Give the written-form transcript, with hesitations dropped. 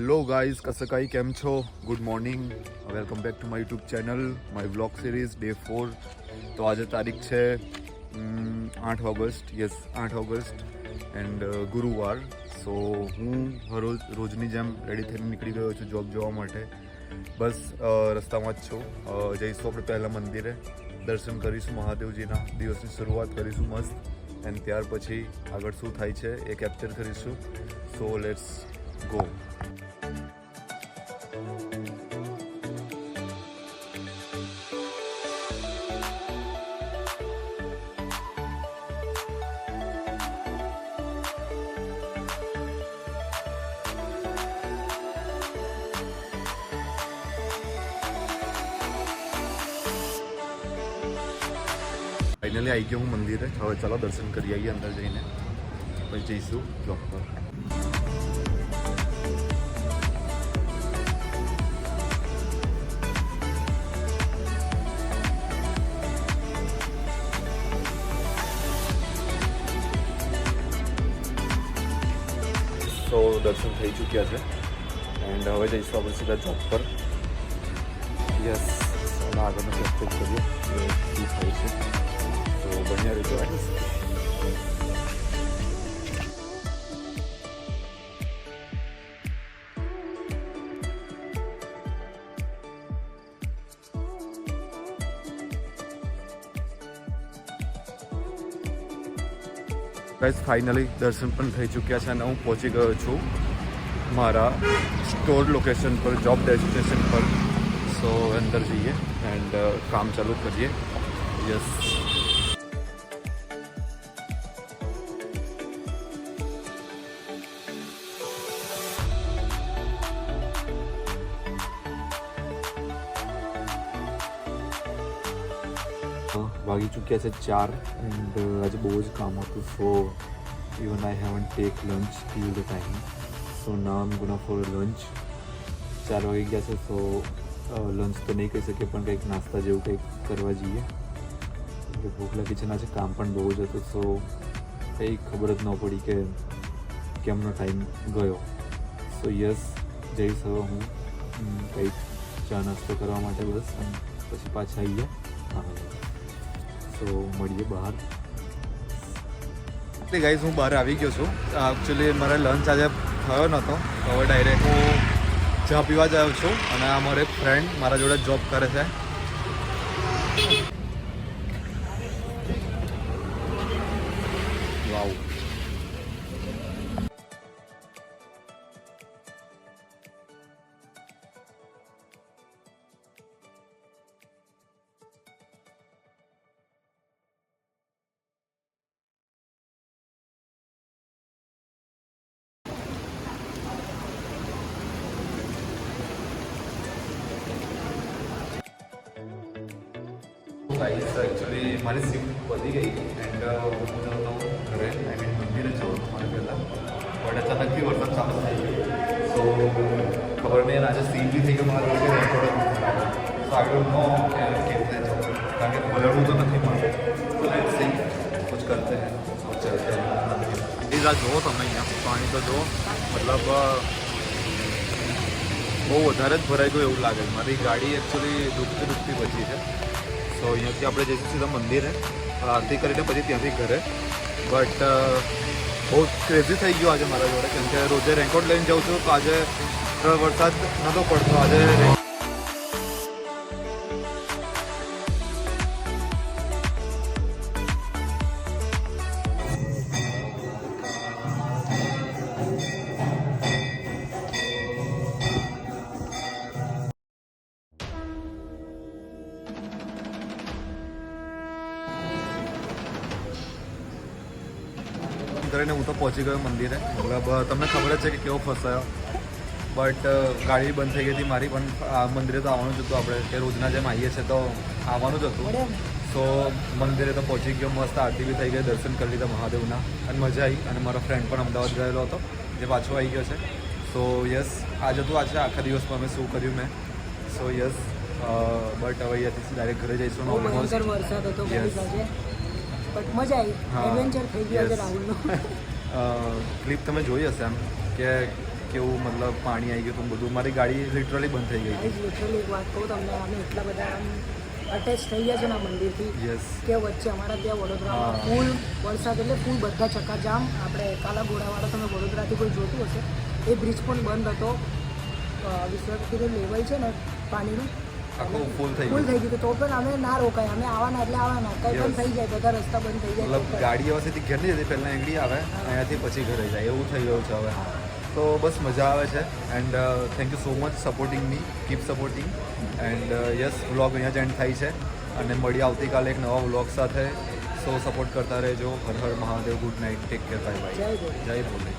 Hello guys कसं काही केम छो good morning welcome back to my YouTube channel my vlog series day 4 તો આજે તારીખ છે 8 ઓગસ્ટ યસ 8 ઓગસ્ટ એન્ડ ગુરુવાર સો હું રોજની જેમ રેડી થઈને નીકળી ગયો છું જોબ જવા માટે બસ રસ્તામાં જ છું જઈશું આપણે પહેલાં મંદિરે દર્શન કરીશું મહાદેવજીના દિવસની શરૂઆત કરીશું મસ્ત એન્ડ ત્યાર પછી આગળ શું થાય છે એ કેપ્ચર કરીશું so let's go finally I गया हूँ मंदिर है હવે ચાલો દર્શન કરી આવીએ અંદર જઈને પછી જઈશું જોબ પર તો દર્શન થઈ ચૂક્યા છે એન્ડ હવે જઈશું આપણે સીધા જોબ પર યસ અને આગળનું કેપ્ચર કરીએ શું થાય છે તો બન્યા રહેજો ગાઈસ ફાઇનલી દર્શન પણ થઈ ચૂક્યા છે અને હું પહોંચી ગયો છું મારા સ્ટોર લોકેશન પર જોબ ડેસ્ટિનેશન પર સો અંદર જઈએ એન્ડ કામ ચાલુ કરીએ યસ વાગી ચૂક્યા છે 4 એન્ડ આજે બહુ જ કામ હતું so even I haven't take lunch till the time so now I am gonna for lunch 4 વાગી ગયા છે સો લંચ તો નહીં કહી શકીએ પણ કંઈક નાસ્તા જેવું કંઈક કરવા જઈએ એટલે ભૂખ લાગી છે આજે કામ પણ બહુ જ હતું સો કંઈ ખબર જ ન પડી કે કેમનો ટાઈમ ગયો સો યસ જઈશ હવે હું કંઈક ચા નાસ્તો કરવા માટે બસ અને પછી પાછા આવીએ હા તો મળીએ બહાર એટલે ગાઈઝ હું બહાર આવી ગયો છું એકચ્યુઅલી મારે લંચ આજે થયો નહોતો હવે ડાયરેક્ટ હું ચા પીવા જ આવ્યો છું અને આ મારો એક ફ્રેન્ડ મારા જોડે જોબ કરે છે વાવ एक्चुअली મારી શિફ્ટ વધી ગઈ એન્ડ હું જતો ઘરે આઈ મીન મંદિરે જવું મારે પહેલાં બટ અચાનકથી વરસાદ ચાલુ થઈ ગયો સો ખબર નહીં આજે સીન બી થઈ ગયો મારા લોકો રેકોર્ડ સો આગળ નો કેવી રીતે જવું કારણ કે પલળવું તો નથી મારે તો લેટ્સ સી કુછ કરતે હૈ और चलते हैं प्लीज़ आज જુઓ તમે અહીંયા પાણી તો જુઓ મતલબ બહુ વધારે જ ભરાઈ ગયું એવું લાગે છે મારી ગાડી એકચ્યુઅલી ડૂબતી બચી છે તો અહીંયાથી આપણે જઈશું સીધા મંદિરે આરતી કરીને પછી ત્યાંથી ઘરે બટ બહુ ક્રેઝી થઈ ગયો આજે મારા જોડે કેમ કે રોજે રેનકોટ લઈને જાઉં છું તો આજે વરસાદ નહોતો પડતો આજે કરીને હું તો પહોંચી ગયો મંદિરે મતલબ તમને ખબર જ છે કે કેવો ફસાયો બટ ગાડી બંધ થઈ ગઈ હતી મારી પણ આ મંદિરે તો આવવાનું જ હતું આપણે કે રોજના જેમ આવીએ છીએ તો આવવાનું જ હતું સો મંદિરે તો પહોંચી ગયો મસ્ત આરતી બી થઈ ગઈ દર્શન કરી લીધા મહાદેવના અને મજા આવી અને મારો ફ્રેન્ડ પણ અમદાવાદ ગયેલો હતો જે પાછો આવી ગયો છે સો યસ આજે હતું આજે આખા દિવસમાં અમે શું કર્યું મેં સો યસ બટ હવે અહીંયાથી ડાયરેક્ટ ઘરે જઈશું ઓલમોસ્ટ વરસાદ હતો બટ મજા આવી એડવેન્ચર થઈ ગયો છે રાહુલનો ક્લિપ તમે જોઈ હશે એમ કે કેવું મતલબ પાણી આવી ગયું હતું બધું, મારી ગાડી લિટરલી બંધ થઈ ગઈ હતી. ગાઈઝ લિટરલી એક વાત કહું તમને, અમે એટલા બધા આમ અટેચ થઈ ગયા છે ને આ મંદિરથી યસ, કે વચ્ચે અમારા ત્યાં વડોદરામાં હા. ફૂલ વરસાદ એટલે ફૂલ બધા ચક્કાજામ. આપણે કાલા ઘોડાવાળા તમે વડોદરાથી કોઈ જોતું હશે, એ બ્રિજ પણ બંધ હતો. વિશ્વકીનું લેવલ છે ને પાણીનું આખું ફૂલ થઈ ફૂલ ગયું. થઈ ગયું. તો પણ અમે ના રોકાય, અમે આવવાના એટલે આવવાના, કંઈ પણ Yes. થઈ જાય, બધા રસ્તા બંધ થઈ જાય. મતલબ ગાડી હવેથી ઘેર નહીં જતી, પહેલાં એંગડી આવે, અહીંયાથી પછી ઘરે જાય, એવું થઈ ગયું છે હવે. તો બસ મજા આવે છે. And thank you so much supporting me, keep supporting. And yes, vlog અહીંયા જ એન્ડ થાય છે અને મળીએ આવતીકાલે એક નવા વ્લોગ સાથે. સો સપોર્ટ કરતા રહેજો. Har Har Mahadev, good night, take care, bye bye, જય ભોલે. જય ભોલે.